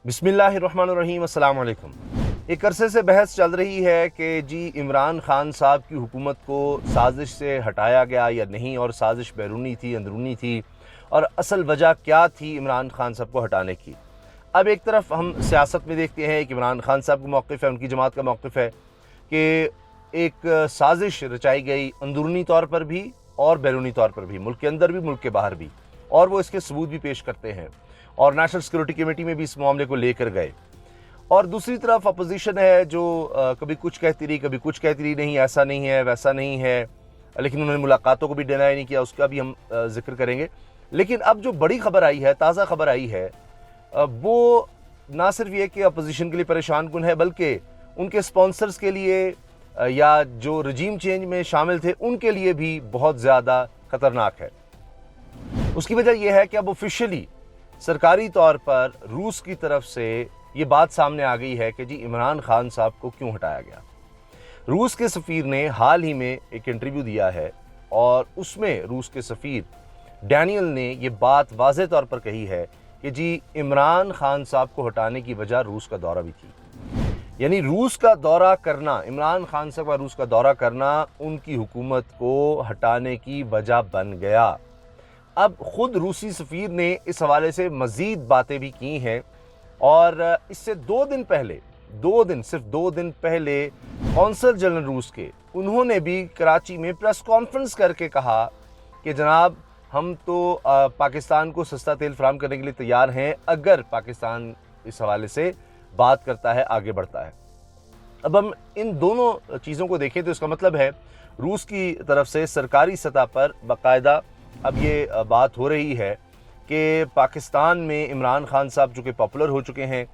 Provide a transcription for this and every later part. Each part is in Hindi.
बिस्मिल्लाहिर्रहमानिर्रहीम, अस्सलाम वालेकुम। एक अरसे से बहस चल रही है कि जी इमरान खान साहब की हुकूमत को साजिश से हटाया गया या नहीं, और साजिश बैरूनी थी, अंदरूनी थी, और असल वजह क्या थी इमरान खान साहब को हटाने की। अब एक तरफ हम सियासत में देखते हैं कि इमरान खान साहब का मौक़िफ़ है, उनकी जमात का मौक़िफ़ है कि एक साजिश रचाई गई अंदरूनी तौर पर भी और बैरूनी तौर पर भी, मुल्क के अंदर भी मुल्क के बाहर भी, और वो इसके सबूत भी पेश करते हैं और नेशनल सिक्योरिटी कमेटी में भी इस मामले को लेकर गए। और दूसरी तरफ अपोजिशन है जो कभी कुछ कहती रही, कभी कुछ कहती रही, नहीं ऐसा नहीं है, वैसा नहीं है, लेकिन उन्होंने मुलाकातों को भी डिनाई नहीं किया, उसका भी हम जिक्र करेंगे। लेकिन अब जो बड़ी खबर आई है, ताज़ा खबर आई है, वो ना सिर्फ ये कि अपोजिशन के लिए परेशान कुन है, बल्कि उनके स्पॉन्सर्स के लिए या जो रजीम चेंज में शामिल थे उनके लिए भी बहुत ज़्यादा ख़तरनाक है। उसकी वजह यह है कि अब ऑफिशियली सरकारी तौर पर रूस की तरफ से ये बात सामने आ गई है कि जी इमरान खान साहब को क्यों हटाया गया। रूस के सफ़ीर ने हाल ही में एक इंटरव्यू दिया है और उसमें रूस के सफ़ीर डैनियल ने ये बात वाज़े तौर पर कही है कि जी इमरान खान साहब को हटाने की वजह रूस का दौरा भी थी। यानी रूस का दौरा करना, इमरान खान साहब का रूस का दौरा करना उनकी हुकूमत को हटाने की वजह बन गया। अब ख़ुद रूसी सफ़ीर ने इस हवाले से मज़ीद बातें भी की हैं, और इससे सिर्फ दो दिन पहले कौंसल जनरल रूस के, उन्होंने भी कराची में प्रेस कॉन्फ्रेंस करके कहा कि जनाब हम तो पाकिस्तान को सस्ता तेल फराहम करने के लिए तैयार हैं अगर पाकिस्तान इस हवाले से बात करता है, आगे बढ़ता है। अब हम इन दोनों चीज़ों को देखें तो इसका मतलब है रूस की तरफ से सरकारी सतह पर बाकायदा अब ये बात हो रही है कि पाकिस्तान में इमरान खान साहब चूँकि पॉपुलर हो चुके हैं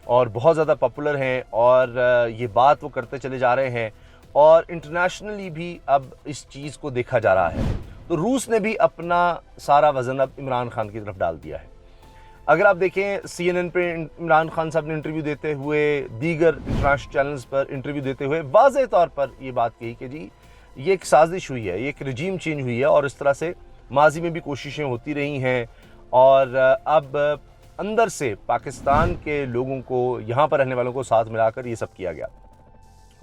और बहुत ज़्यादा पॉपुलर हैं, और ये बात वो करते चले जा रहे हैं, और इंटरनेशनली भी अब इस चीज़ को देखा जा रहा है। तो रूस ने भी अपना सारा वज़न अब इमरान खान की तरफ डाल दिया है। अगर आप देखें CNN पे इमरान खान साहब ने इंटरव्यू देते हुए, दीगर इंटरनेशनल चैनल्स पर इंटरव्यू देते हुए वाज़े तौर पर ये बात कही कि जी ये एक साजिश हुई है, ये एक रजीम चेंज हुई है, और इस तरह से माजी में भी कोशिशें होती रही हैं, और अब अंदर से पाकिस्तान के लोगों को, यहाँ पर रहने वालों को साथ मिलाकर ये सब किया गया।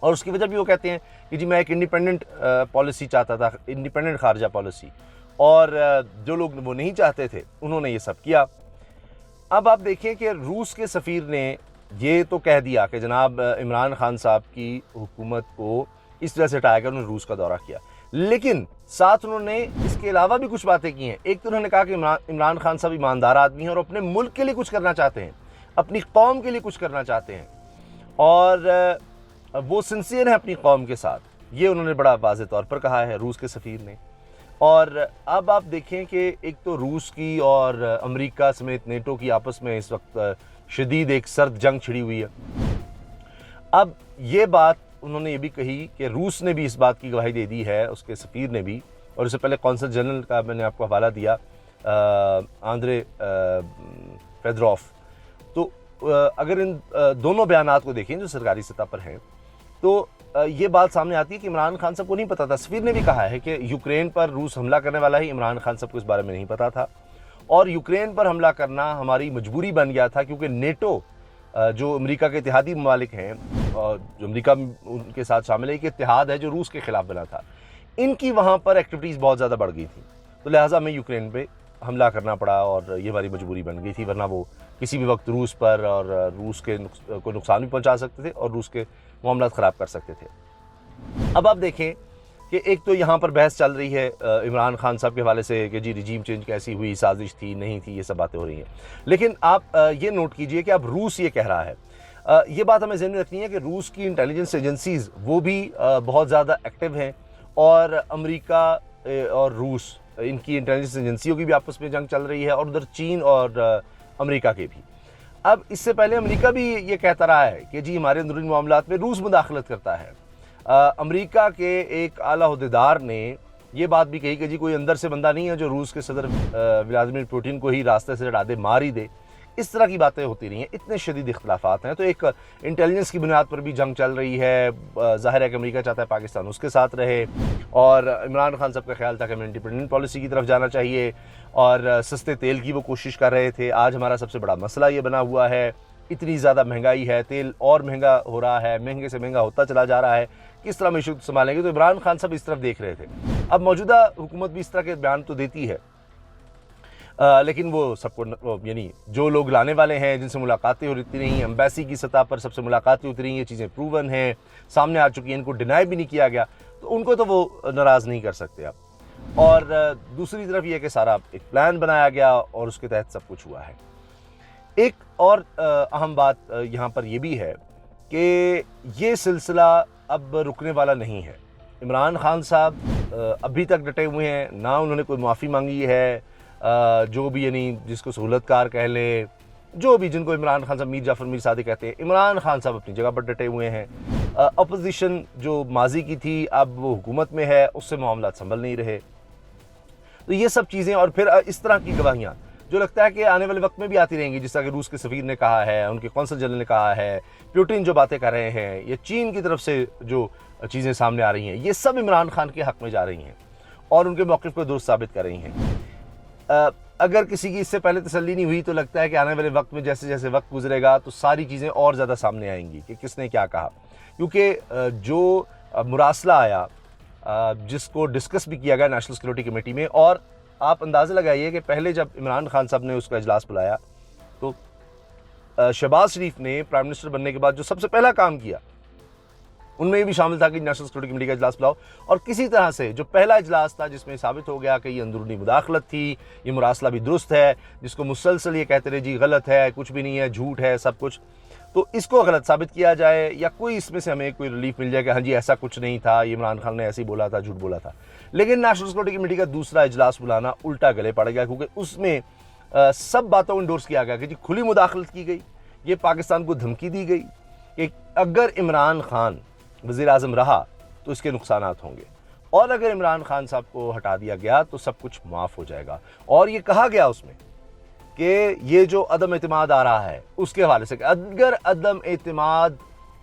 और उसकी वजह भी वो कहते हैं कि जी मैं एक इंडिपेंडेंट पॉलिसी चाहता था, इंडिपेंडेंट खारजा पॉलिसी, और जो लोग वो नहीं चाहते थे उन्होंने ये सब किया। अब आप देखें कि रूस के सफ़ीर ने ये तो कह दिया कि जनाब इमरान खान साहब की हुकूमत को इस तरह से हटाया गया, उन्होंने रूस का दौरा किया, लेकिन साथ उन्होंने इसके अलावा भी कुछ बातें की हैं। एक तो उन्होंने कहा कि इमरान खान साहब ईमानदार आदमी हैं और अपने मुल्क के लिए कुछ करना चाहते हैं, अपनी कौम के लिए कुछ करना चाहते हैं, और वो सिंसियर हैं अपनी कौम के साथ। ये उन्होंने बड़ा वाज़े तौर पर कहा है रूस के सफ़ीर ने। और अब आप देखें कि एक तो रूस की और अमेरिका समेत नेटो की आपस में इस वक्त शदीद एक सर्द जंग छिड़ी हुई है। अब ये बात उन्होंने ये भी कही कि रूस ने भी इस बात की गवाही दे दी है, उसके सफ़ीर ने भी, और इससे पहले कौंसल जनरल का मैंने आपको हवाला दिया, आंद्रे फेदरोफ। तो अगर इन दोनों बयानात को देखें जो सरकारी सतह पर हैं, तो ये बात सामने आती है कि इमरान खान साहब को नहीं पता था। सफ़ीर ने भी कहा है कि यूक्रेन पर रूस हमला करने वाला है, इमरान खान साहब को इस बारे में नहीं पता था, और यूक्रेन पर हमला करना हमारी मजबूरी बन गया था, क्योंकि नेटो जो अमेरिका के इत्तेहादी ममालिक हैं, और जो अमेरिका उनके साथ शामिल है, एक इत्तेहाद है जो रूस के ख़िलाफ़ बना था, इनकी वहाँ पर एक्टिविटीज़ बहुत ज़्यादा बढ़ गई थी, तो लिहाजा हमें यूक्रेन पे हमला करना पड़ा, और ये हमारी मजबूरी बन गई थी, वरना वो किसी भी वक्त रूस पर और रूस के को नुकसान भी पहुँचा सकते थे और रूस के मामला ख़राब कर सकते थे। अब आप देखें कि एक तो यहाँ पर बहस चल रही है इमरान खान साहब के हवाले से कि जी रजीम चेंज कैसी हुई, साजिश थी, नहीं थी, ये सब बातें हो रही हैं। लेकिन आप ये नोट कीजिए कि अब रूस ये कह रहा है, ये बात हमें ज़हन में रखनी है कि रूस की इंटेलिजेंस एजेंसीज़ वो भी बहुत ज़्यादा एक्टिव हैं, और अमेरिका और रूस, इनकी इंटेलिजेंस एजेंसियों की भी आपस में जंग चल रही है, और उधर चीन और अमेरिका के भी। अब इससे पहले अमेरिका भी ये कहता रहा है कि जी हमारे अंदरूनी मामलात में रूस मुदाखलत करता है। अमेरिका के एक आला ओहदेदार ने ये बात भी कही कि जी कोई अंदर से बंदा नहीं है जो रूस के सदर व्लादिमीर पुतिन को ही रास्ते से हटा दे, मार ही दे। इस तरह की बातें होती रही हैं, इतने शदीद इख्तलाफात हैं, तो एक इंटेलिजेंस की बुनियाद पर भी जंग चल रही है। ज़ाहिर है कि अमेरिका चाहता है पाकिस्तान उसके साथ रहे, और इमरान खान साहब का ख्याल था कि हमें इंडिपेंडेंट पॉलिसी की तरफ जाना चाहिए, और सस्ते तेल की वो कोशिश कर रहे थे। आज हमारा सबसे बड़ा मसला ये बना हुआ है इतनी ज़्यादा महंगाई है, तेल और महंगा हो रहा है, महंगे से महंगा होता चला जा रहा है, किस तरह मईशत संभालेंगे। तो इमरान खान साहब इस तरफ देख रहे थे। अब मौजूदा हुकूमत भी इस तरह के बयान तो देती है, लेकिन वो सबको यानी जो लोग लाने वाले हैं, जिनसे मुलाकातें होती रही, एम्बेसी की सतह पर सबसे मुलाकातें होती रही, ये चीज़ें प्रूवन हैं, सामने आ चुकी हैं, इनको डिनाई भी नहीं किया गया, तो उनको तो वो नाराज़ नहीं कर सकते अब। और दूसरी तरफ ये कि सारा एक प्लान बनाया गया और उसके तहत सब कुछ हुआ है। एक और अहम बात यहाँ पर यह भी है कि ये सिलसिला अब रुकने वाला नहीं है। इमरान खान साहब अभी तक डटे हुए हैं, ना उन्होंने कोई माफ़ी मांगी है, जो भी यानी जिसको सहूलतकार कह लें, जो भी जिनको इमरान खान साहब मीर जाफ़र मीर सादिक कहते हैं, इमरान खान साहब अपनी जगह पर डटे हुए हैं। अपोजिशन जो माजी की थी अब वो हुकूमत में है, उससे मामला संभल नहीं रहे। तो ये सब चीज़ें और फिर इस तरह की गवाहियाँ जो लगता है कि आने वाले वक्त में भी आती रहेंगी, जिस तरह कि रूस के सफ़ीर ने कहा है, उनके कौंसल जनरल ने कहा है, पुतिन जो बातें कर रहे हैं, या चीन की तरफ से जो चीज़ें सामने आ रही हैं, ये सब इमरान खान के हक़ में जा रही हैं और उनके मौक़िफ़ को दुरुस्त साबित कर रही हैं। अगर किसी की इससे पहले तसल्ली नहीं हुई तो लगता है कि आने वाले वक्त में जैसे जैसे वक्त गुजरेगा तो सारी चीज़ें और ज़्यादा सामने आएंगी कि किसने क्या कहा, क्योंकि जो मुरासला आया, जिसको डिस्कस भी किया गया नेशनल सिक्योरिटी कमेटी में, और आप अंदाज़ा लगाइए कि पहले जब इमरान खान साहब ने उसका इजलास बुलाया तो शहबाज शरीफ ने प्राइम मिनिस्टर बनने के बाद जो सबसे पहला काम किया उनमें भी शामिल था कि नेशनल सिक्योरिटी कमेटी का इजलास बुलाओ। और किसी तरह से जो पहला इजलास था जिसमें साबित हो गया कि ये अंदरूनी मुदाखलत थी, ये मुरासला भी दुरुस्त है, जिसको मुसलसल ये कहते रहे जी गलत है, कुछ भी नहीं है, झूठ है सब कुछ, तो इसको गलत साबित किया जाए या कोई इसमें से हमें कोई रिलीफ मिल जाए कि हाँ जी ऐसा कुछ नहीं था, ये इमरान खान ने ऐसे ही बोला था, झूठ बोला था। लेकिन नेशनल सिक्योरिटी कमेटी का दूसरा इजलास बुलाना उल्टा गले पड़ गया, क्योंकि उसमें सब बातों को इंडोर्स किया गया कि जी खुली मुदाखलत की गई, ये पाकिस्तान को धमकी दी गई कि अगर इमरान खान वज़ीर आज़म रहा तो इसके नुकसानात होंगे, और अगर इमरान खान साहब को हटा दिया गया तो सब कुछ माफ़ हो जाएगा। और ये कहा गया उसमें कि ये जो अदम एतमाद आ रहा है उसके हवाले से, अगर अदम एतमाद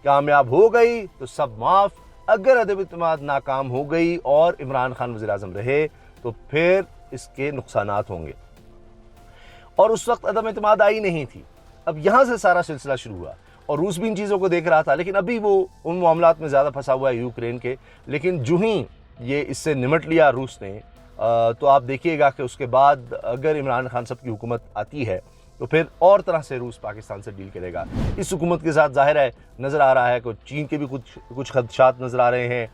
कामयाब हो गई तो सब माफ़, अगर अदम एतमाद नाकाम हो गई और इमरान खान वज़ीर आज़म रहे तो फिर इसके नुकसानात होंगे। और उस वक्त अदम एतमाद आई नहीं थी। अब यहाँ से सारा सिलसिला शुरू हुआ और रूस भी इन चीज़ों को देख रहा था, लेकिन अभी वो उन मामलात में ज़्यादा फंसा हुआ है यूक्रेन के। लेकिन जो ही ये इससे निमट लिया रूस ने, तो आप देखिएगा कि उसके बाद अगर इमरान खान साहब की हुकूमत आती है तो फिर और तरह से रूस पाकिस्तान से डील करेगा। इस हुकूमत के साथ ज़ाहिर है नज़र आ रहा है कि चीन के भी कुछ खदशात नज़र आ रहे हैं,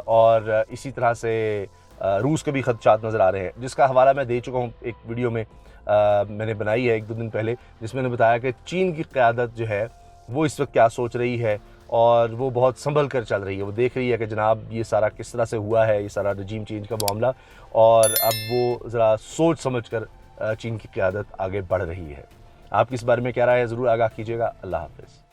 और इसी तरह से रूस के भी खदशात नज़र आ रहे हैं, जिसका हवाला मैं दे चुका हूँ एक वीडियो में, मैंने बनाई है 1-2 दिन पहले, जिसमें मैंने बताया कि चीन की क़यादत जो है वो इस वक्त क्या सोच रही है, और वो बहुत संभल कर चल रही है। वो देख रही है कि जनाब ये सारा किस तरह से हुआ है, ये सारा रजीम चेंज का मामला, और अब वो ज़रा सोच समझ कर चीन की क़यादत आगे बढ़ रही है। आपकी इस बारे में क्या राय है, ज़रूर आगाह कीजिएगा। अल्लाह हाफ़िज़।